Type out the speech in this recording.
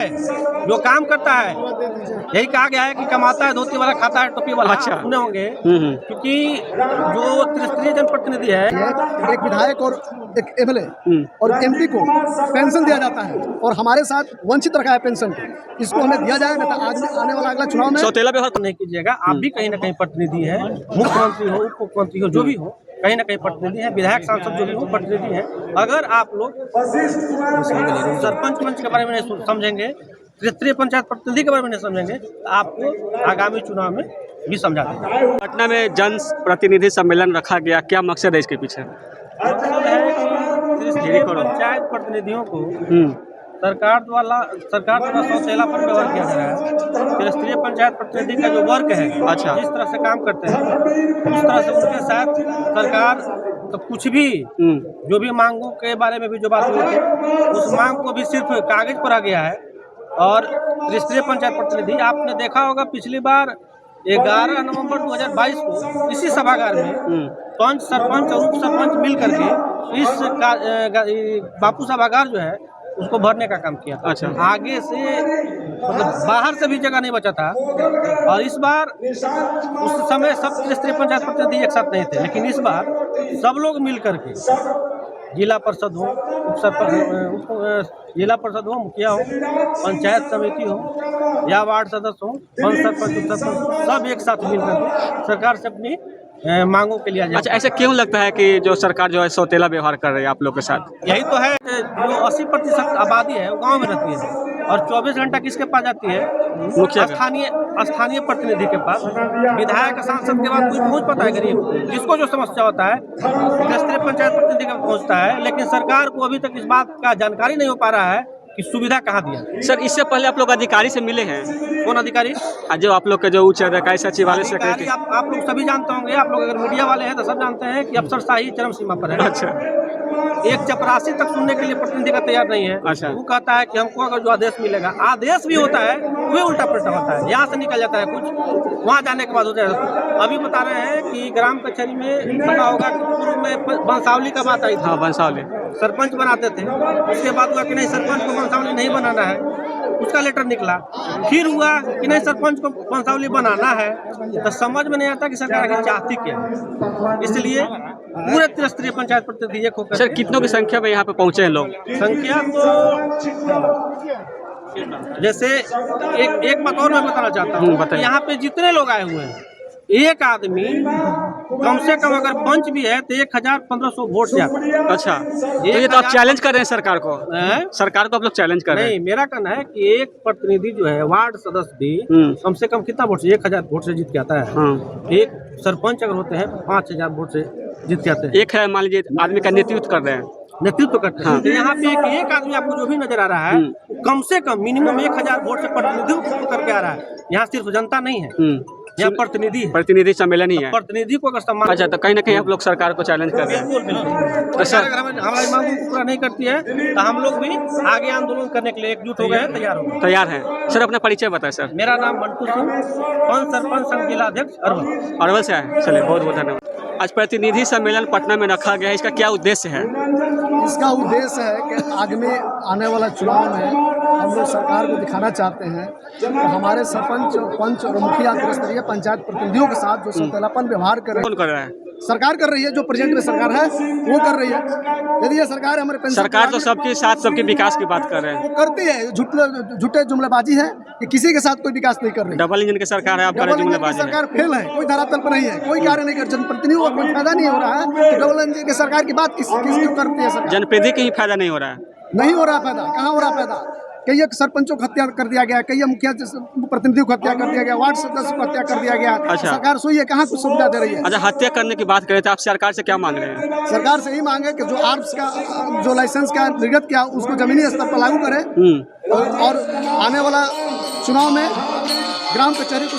जो काम करता है, यही कहा गया है कि कमाता है धोती वाला, खाता है टोपी वाला। अच्छा। सुने होंगे क्योंकि जो त्रिस्तरीय जनप्रतिनिधि है, एक विधायक और एक एमएलए और एमपी को पेंशन दिया जाता है और हमारे साथ वंचित रखा है पेंशन को। इसको हमें दिया जाए, नहीं तो आने वाला अगला चुनाव में सौतेला व्यवहार नहीं कीजिएगा। आप भी कहीं ना कहीं प्रतिनिधि है, मुख्यमंत्री हो, उप मुख्यमंत्री हो, जो भी हो, कहीं ना कहीं प्रतिनिधि है, विधायक सांसद जो भी हो प्रतिनिधि है। अगर आप लोग सरपंच मंच के बारे में नहीं समझेंगे, त्रिस्तरीय पंचायत प्रतिनिधि के बारे में नहीं समझेंगे, तो आपको आगामी चुनाव में भी समझा देंगे। पटना में जन प्रतिनिधि सम्मेलन रखा गया, क्या मकसद है इसके पीछे? मतलब है कि त्रिस्तरीय पंचायत प्रतिनिधियों को सरकार द्वारा सौतेला पर व्यवहार किया जा रहा है। त्रिस्तरीय पंचायत प्रतिनिधि का जो वर्क है, अच्छा। जिस तरह से काम करते हैं, उस तरह से उनके साथ सरकार तो कुछ भी जो भी मांगों के बारे में भी जो बात हुई थी, उस मांग को भी सिर्फ कागज पर आ गया है। और त्रिस्तरीय पंचायत प्रतिनिधि, आपने देखा होगा पिछली बार 11 नवंबर 2022 को इसी सभागार में पंच, सरपंच और उप सरपंच मिल करके इस बापू सभागार जो है उसको भरने का काम किया। अच्छा। आगे से मतलब बाहर से भी जगह नहीं बचा था। और इस बार उस समय सब त्रिस्तरीय पंचायत प्रतिनिधि एक साथ नहीं थे, लेकिन इस बार सब लोग मिल करके, जिला परिषद हो, जिला परिषद हो, मुखिया हो, पंचायत समिति हो या वार्ड सदस्य हो, पंच सरपंच, उप सरपंच, सब एक साथ मिल करके सरकार से अपनी मांगों के लिए। अच्छा, ऐसा क्यों लगता है कि जो सरकार जो है सौतेला व्यवहार कर रही है आप लोग के साथ? यही तो है, जो 80% आबादी है वो गांव में रहती है और 24 घंटा किसके पास जाती है? मुखिया का। स्थानीय प्रतिनिधि के पास। विधायक सांसद के बाद कोई पहुंच पाता है गरीब, जिसको जो समस्या होता है त्रिस्तरीय पंचायत प्रतिनिधि का पहुंचता है। लेकिन सरकार को अभी तक इस बात का जानकारी नहीं हो पा रहा है कि सुविधा कहाँ दिया। सर, इससे पहले आप लोग अधिकारी से मिले हैं? कौन अधिकारी? जो आप लोग के जो उच्च अधिकारी सचिवालय से अधिकारी आप लोग सभी जानते होंगे। आप लोग अगर मीडिया वाले हैं तो सब जानते हैं कि अफसरशाही चरम सीमा पर है। अच्छा। एक चपरासी तक सुनने के लिए प्रतिनिधि का तैयार नहीं है। अच्छा। वो कहता है कि हमको अगर जो आदेश मिलेगा, आदेश भी होता है वही उल्टा पुल्टा होता है। यहाँ से निकल जाता है कुछ, वहाँ जाने के बाद होता है। अभी बता रहे हैं कि ग्राम कचहरी में पता होगा कि पूर्व में बंसावली का बात आई थी। हाँ, बंसावली सरपंच बनाते थे, उसके बाद हुआ कि नहीं सरपंच को बंसावली नहीं बनाना है, उसका लेटर निकला। फिर हुआ कि नहीं सरपंच को बंसावली बनाना है। तो समझ में नहीं आता कि सरकार आखिर चाहती क्या है। इसलिए पूरे त्रिस्तरीय पंचायत प्रतिनिधि एक होकर। सर, कितनों की संख्या में यहाँ पे पहुँचे हैं लोग? संख्या तो जैसे एक बात और मैं बताना चाहता हूँ, बताइए। यहाँ पे जितने लोग आए हुए हैं, एक आदमी कम से कम अगर पंच भी है तो 1500 वोट से आता है। अच्छा, तो ये तो आप चैलेंज कर रहे हैं सरकार को? सरकार को आप लोग चैलेंज कर रहे हैं? नहीं, मेरा कहना है कि एक प्रतिनिधि जो है, वार्ड सदस्य भी कम से कम कितना वोट से? 1000 वोट से जीत के आता है। एक सरपंच अगर होते हैं 5000 वोट से जीत के आते हैं। एक है, मान लीजिए आदमी का नेतृत्व कर रहे हैं, नेतृत्व करते हैं। तो यहाँ पे एक आदमी आपको जो भी नजर आ रहा है, कम से कम मिनिमम 1000 वोट से प्रतिनिधित्व करके आ रहा है। यहाँ सिर्फ जनता नहीं है, यहाँ प्रतिनिधि है। प्रतिनिधि सम्मेलन ही है। प्रतिनिधि को अगर सम्मान। अच्छा, तो कहीं ना कहीं आप लोग सरकार को चैलेंज कर रहे हैं? बिल्कुल। तो सर, अगर हमारी मांगों को पूरा नहीं करती है तो हम लोग भी आगे आंदोलन करने के लिए एकजुट हो गए हैं, तैयार हो गए। तैयार हैं। सर, अपना परिचय बताएं सर। मेरा नाम मंटू सिंह, पंच सरपंच संघ जिला अध्यक्ष अरवल। अरवल से आए। चलिए, बहुत बहुत धन्यवाद। आज प्रतिनिधि सम्मेलन पटना में रखा गया है, इसका क्या उद्देश्य है? इसका उद्देश्य है कि आगामी आने वाला चुनाव में हम लोग सरकार को दिखाना चाहते हैं तो हमारे सरपंच, पंच और मुखिया त्रिस्तरीय पंचायत प्रतिनिधियों के साथ जो सौतेलापन व्यवहार कर रहे कौन कर रहा है? सरकार कर रही है, जो प्रेजेंट में सरकार है वो कर रही है। यदि ये सरकार हमारे पेंशन सरकार तो सबके साथ सबके विकास की बात कर रहे हैं। वो करती है, झूठे जुमलेबाजी है कि किसी के साथ कोई विकास नहीं कर रही। डबल इंजन की सरकार है, आप डबल इंजन की सरकार फेल है, कोई धरातल पर नहीं है, कोई कार्य नहीं कर, जनप्रतिनिधियों को कोई फायदा नहीं हो रहा है। तो डबल इंजन की सरकार की बात किस क्यों करती है सरकार? जनप्रतिनिधि की ही फायदा नहीं हो रहा है। नहीं हो रहा फायदा, कहाँ हो रहा फायदा? कई सरपंचों को हत्या कर दिया गया, कई मुखिया प्रतिनिधियों को हत्या कर दिया गया, वार्ड सदस्य को हत्या कर दिया गया। अच्छा। सरकार सोई है, कहाँ कुछ सुविधा दे रही है? अच्छा, हत्या करने की बात करें तो आप सरकार से क्या मांग रहे हैं? सरकार से ही मांगे कि जो आर्म्स का जो लाइसेंस का निर्गत किया उसको जमीनी स्तर पर लागू करे और आने वाला चुनाव में ग्राम कचहरी को